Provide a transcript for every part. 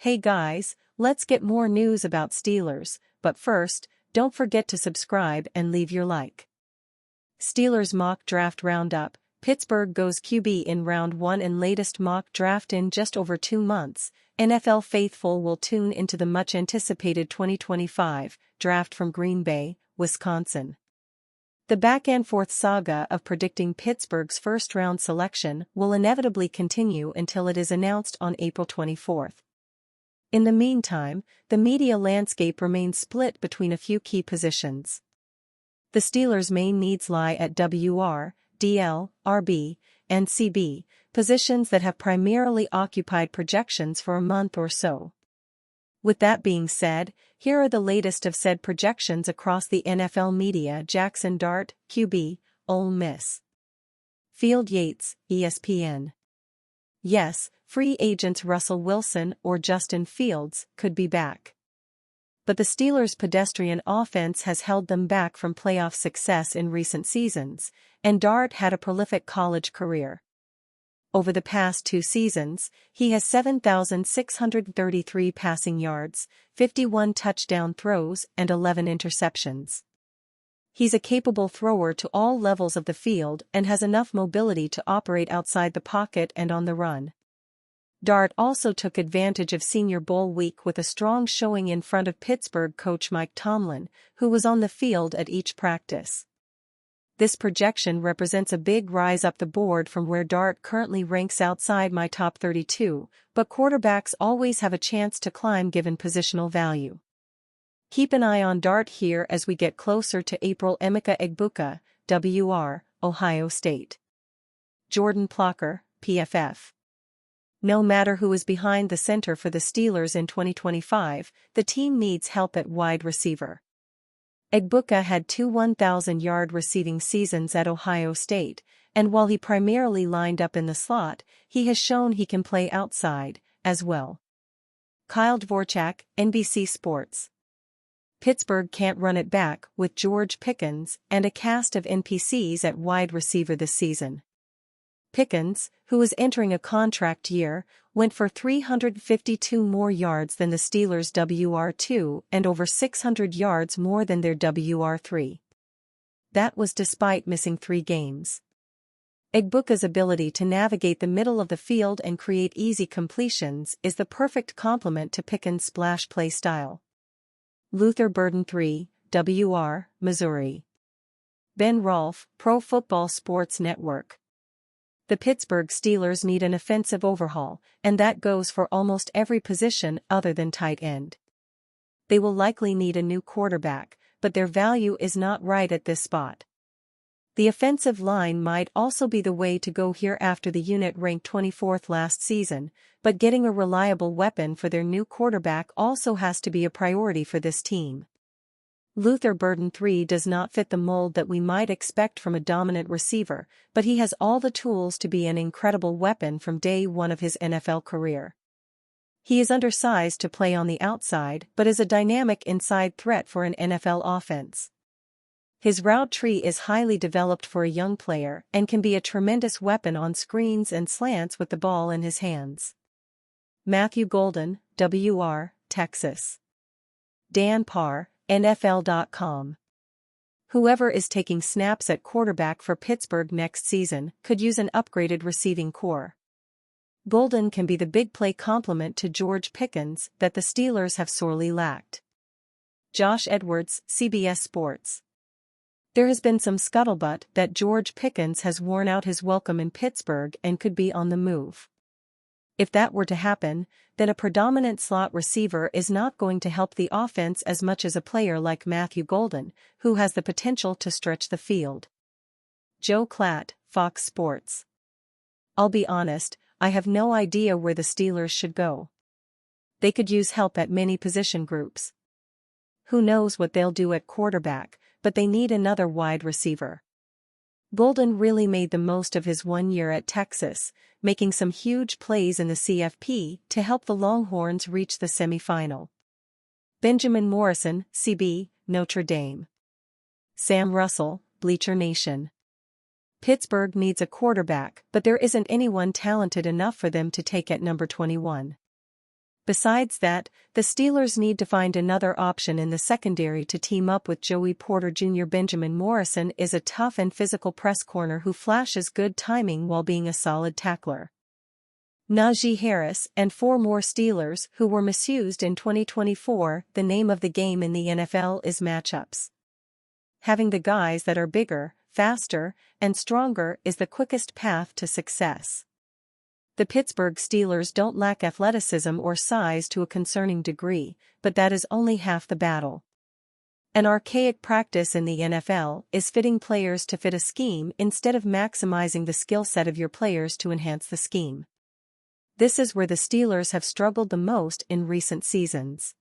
Hey guys, let's get more news about Steelers, but first, don't forget to subscribe and leave your like. Steelers mock draft roundup. Pittsburgh goes QB in round 1 and latest mock draft in just over 2 months. NFL faithful will tune into the much-anticipated 2025 draft from Green Bay, Wisconsin. The back-and-forth saga of predicting Pittsburgh's first-round selection will inevitably continue until it is announced on April 24. In the meantime, the media landscape remains split between a few key positions. The Steelers' main needs lie at WR, DL, RB, and CB, positions that have primarily occupied projections for a month or so. With that being said, here are the latest of said projections across the NFL media. Jackson Dart, QB, Ole Miss. Field Yates, ESPN. Yes, free agents Russell Wilson or Justin Fields could be back. But the Steelers' pedestrian offense has held them back from playoff success in recent seasons, and Dart had a prolific college career. Over the past 2 seasons, he has 7,633 passing yards, 51 touchdown throws, and 11 interceptions. He's a capable thrower to all levels of the field and has enough mobility to operate outside the pocket and on the run. Dart also took advantage of Senior Bowl week with a strong showing in front of Pittsburgh coach Mike Tomlin, who was on the field at each practice. This projection represents a big rise up the board from where Dart currently ranks outside my top 32, but quarterbacks always have a chance to climb given positional value. Keep an eye on Dart here as we get closer to April. Emeka Egbuka, WR, Ohio State. Jordan Plocker, PFF. No matter who is behind the center for the Steelers in 2025, the team needs help at wide receiver. Egbuka had 2 1,000-yard receiving seasons at Ohio State, and while he primarily lined up in the slot, he has shown he can play outside, as well. Kyle Dvorchak, NBC Sports. Pittsburgh can't run it back with George Pickens and a cast of NPCs at wide receiver this season. Pickens, who is entering a contract year, went for 352 more yards than the Steelers' WR2 and over 600 yards more than their WR3. That was despite missing 3 games. Egbuka's ability to navigate the middle of the field and create easy completions is the perfect complement to Pickens' splash play style. Luther Burden III, WR, Missouri. Ben Rolfe, Pro Football Sports Network. The Pittsburgh Steelers need an offensive overhaul, and that goes for almost every position other than tight end. They will likely need a new quarterback, but their value is not right at this spot. The offensive line might also be the way to go here after the unit ranked 24th last season, but getting a reliable weapon for their new quarterback also has to be a priority for this team. Luther Burden III does not fit the mold that we might expect from a dominant receiver, but he has all the tools to be an incredible weapon from day one of his NFL career. He is undersized to play on the outside but is a dynamic inside threat for an NFL offense. His route tree is highly developed for a young player and can be a tremendous weapon on screens and slants with the ball in his hands. Matthew Golden, WR, Texas. Dan Parr, NFL.com. Whoever is taking snaps at quarterback for Pittsburgh next season could use an upgraded receiving core. Golden can be the big play complement to George Pickens that the Steelers have sorely lacked. Josh Edwards, CBS Sports. There has been some scuttlebutt that George Pickens has worn out his welcome in Pittsburgh and could be on the move. If that were to happen, then a predominant slot receiver is not going to help the offense as much as a player like Matthew Golden, who has the potential to stretch the field. Joe Klatt, Fox Sports. I'll be honest, I have no idea where the Steelers should go. They could use help at many position groups. Who knows what they'll do at quarterback, but they need another wide receiver. Golden really made the most of his 1 year at Texas, making some huge plays in the CFP to help the Longhorns reach the semifinal. Benjamin Morrison, CB, Notre Dame. Sam Russell, Bleacher Nation. Pittsburgh needs a quarterback, but there isn't anyone talented enough for them to take at number 21. Besides that, the Steelers need to find another option in the secondary to team up with Joey Porter Jr. Benjamin Morrison is a tough and physical press corner who flashes good timing while being a solid tackler. Najee Harris and 4 more Steelers who were misused in 2024. The name of the game in the NFL is matchups. Having the guys that are bigger, faster, and stronger is the quickest path to success. The Pittsburgh Steelers don't lack athleticism or size to a concerning degree, but that is only half the battle. An archaic practice in the NFL is fitting players to fit a scheme instead of maximizing the skill set of your players to enhance the scheme. This is where the Steelers have struggled the most in recent seasons.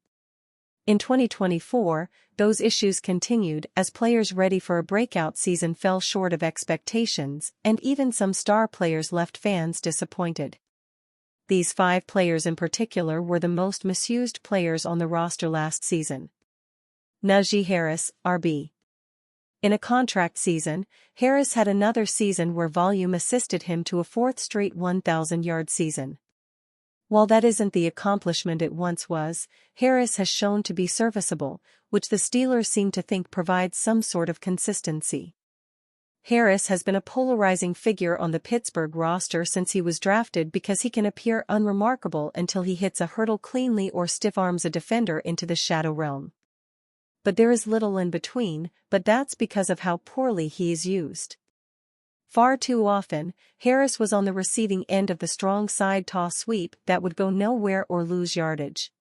In 2024, those issues continued as players ready for a breakout season fell short of expectations, and even some star players left fans disappointed. These 5 players in particular were the most misused players on the roster last season. Najee Harris, RB. In a contract season, Harris had another season where volume assisted him to a 4th straight 1,000-yard season. While that isn't the accomplishment it once was, Harris has shown to be serviceable, which the Steelers seem to think provides some sort of consistency. Harris has been a polarizing figure on the Pittsburgh roster since he was drafted because he can appear unremarkable until he hits a hurdle cleanly or stiff-arms a defender into the shadow realm. But there is little in between, but that's because of how poorly he is used. Far too often, Harris was on the receiving end of the strong side toss sweep that would go nowhere or lose yardage.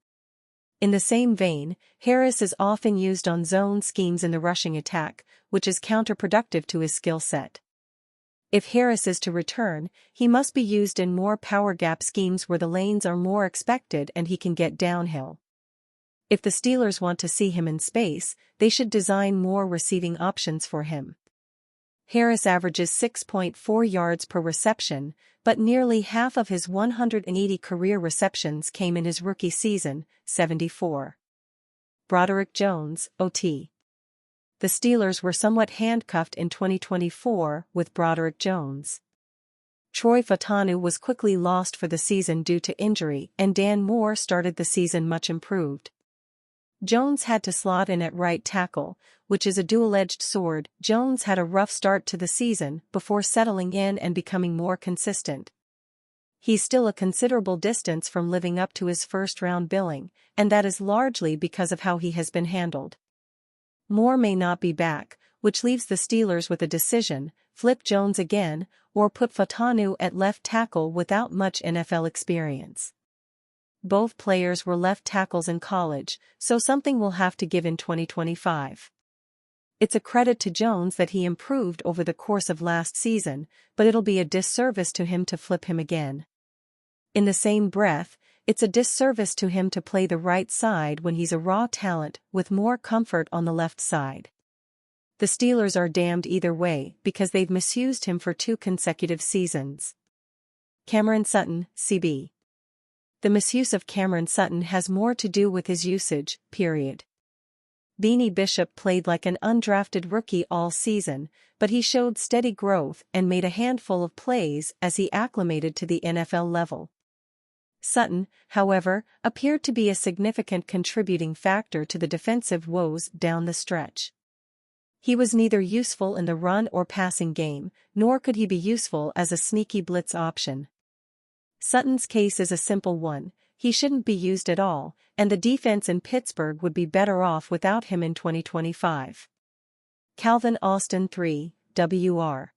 In the same vein, Harris is often used on zone schemes in the rushing attack, which is counterproductive to his skill set. If Harris is to return, he must be used in more power gap schemes where the lanes are more expected and he can get downhill. If the Steelers want to see him in space, they should design more receiving options for him. Harris averages 6.4 yards per reception, but nearly half of his 180 career receptions came in his rookie season, 74. Broderick Jones, OT. The Steelers were somewhat handcuffed in 2024 with Broderick Jones. Troy Fautanu was quickly lost for the season due to injury, and Dan Moore started the season much improved. Jones had to slot in at right tackle, which is a dual-edged sword. Jones had a rough start to the season before settling in and becoming more consistent. He's still a considerable distance from living up to his first-round billing, and that is largely because of how he has been handled. Moore may not be back, which leaves the Steelers with a decision: flip Jones again, or put Fautanu at left tackle without much NFL experience. Both players were left tackles in college, so something will have to give in 2025. It's a credit to Jones that he improved over the course of last season, but it'll be a disservice to him to flip him again. In the same breath, it's a disservice to him to play the right side when he's a raw talent with more comfort on the left side. The Steelers are damned either way because they've misused him for 2 consecutive seasons. Cameron Sutton, CB. The misuse of Cameron Sutton has more to do with his usage, period. Beanie Bishop played like an undrafted rookie all season, but he showed steady growth and made a handful of plays as he acclimated to the NFL level. Sutton, however, appeared to be a significant contributing factor to the defensive woes down the stretch. He was neither useful in the run or passing game, nor could he be useful as a sneaky blitz option. Sutton's case is a simple one: he shouldn't be used at all, and the defense in Pittsburgh would be better off without him in 2025. Calvin Austin III, WR.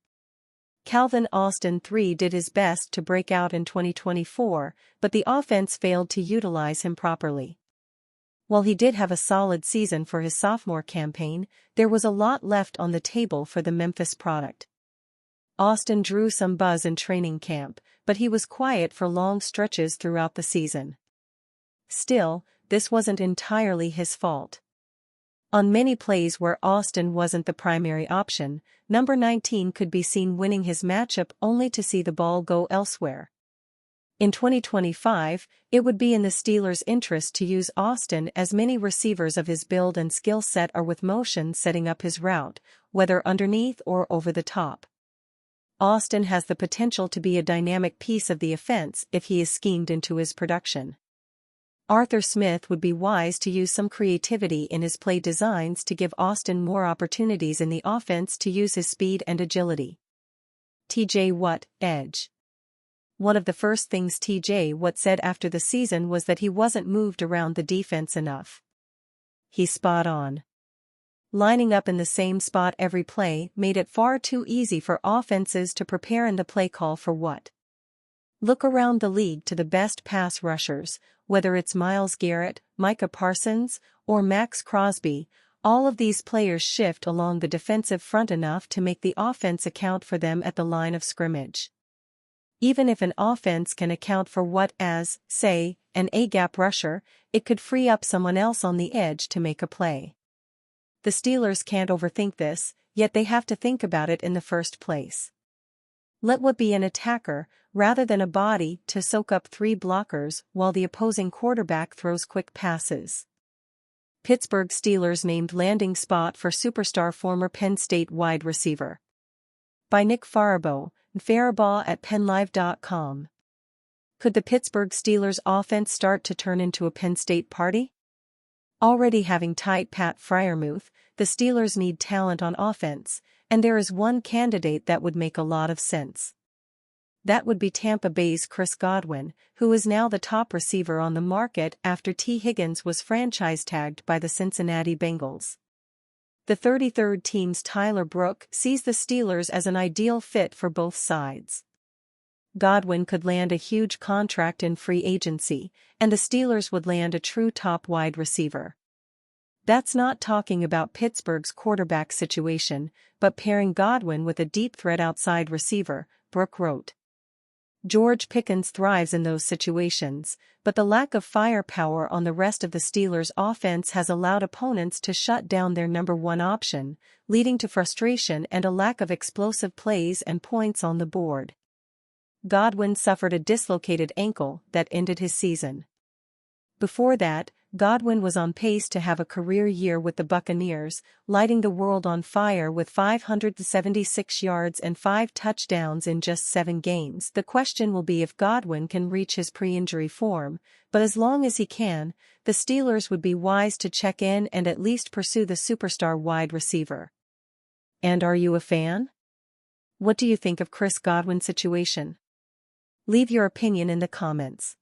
Calvin Austin III did his best to break out in 2024, but the offense failed to utilize him properly. While he did have a solid season for his sophomore campaign, there was a lot left on the table for the Memphis product. Austin drew some buzz in training camp, but he was quiet for long stretches throughout the season. Still, this wasn't entirely his fault. On many plays where Austin wasn't the primary option, number 19 could be seen winning his matchup only to see the ball go elsewhere. In 2025, it would be in the Steelers' interest to use Austin as many receivers of his build and skill set are with motion setting up his route, whether underneath or over the top. Austin has the potential to be a dynamic piece of the offense if he is schemed into his production. Arthur Smith would be wise to use some creativity in his play designs to give Austin more opportunities in the offense to use his speed and agility. T.J. Watt, edge. One of the first things T.J. Watt said after the season was that he wasn't moved around the defense enough. He's spot on. Lining up in the same spot every play made it far too easy for offenses to prepare in the play call for Watt. Look around the league to the best pass rushers, whether it's Myles Garrett, Micah Parsons, or Max Crosby. All of these players shift along the defensive front enough to make the offense account for them at the line of scrimmage. Even if an offense can account for Watt as, say, an A-gap rusher, it could free up someone else on the edge to make a play. The Steelers can't overthink this, yet they have to think about it in the first place. Let Watt be an attacker, rather than a body to soak up 3 blockers while the opposing quarterback throws quick passes. Pittsburgh Steelers named landing spot for superstar former Penn State wide receiver. By Nick Farabaugh, at PennLive.com. Could the Pittsburgh Steelers offense start to turn into a Penn State party? Already having tight Pat Freiermuth, the Steelers need talent on offense, and there is one candidate that would make a lot of sense. That would be Tampa Bay's Chris Godwin, who is now the top receiver on the market after T. Higgins was franchise tagged by the Cincinnati Bengals. The 33rd team's Tyler Brook sees the Steelers as an ideal fit for both sides. Godwin could land a huge contract in free agency, and the Steelers would land a true top wide receiver. That's not talking about Pittsburgh's quarterback situation, but pairing Godwin with a deep threat outside receiver, Brook wrote. George Pickens thrives in those situations, but the lack of firepower on the rest of the Steelers' offense has allowed opponents to shut down their number one option, leading to frustration and a lack of explosive plays and points on the board. Godwin suffered a dislocated ankle that ended his season. Before that, Godwin was on pace to have a career year with the Buccaneers, lighting the world on fire with 576 yards and 5 touchdowns in just 7 games. The question will be if Godwin can reach his pre-injury form, but as long as he can, the Steelers would be wise to check in and at least pursue the superstar wide receiver. And are you a fan? What do you think of Chris Godwin's situation? Leave your opinion in the comments.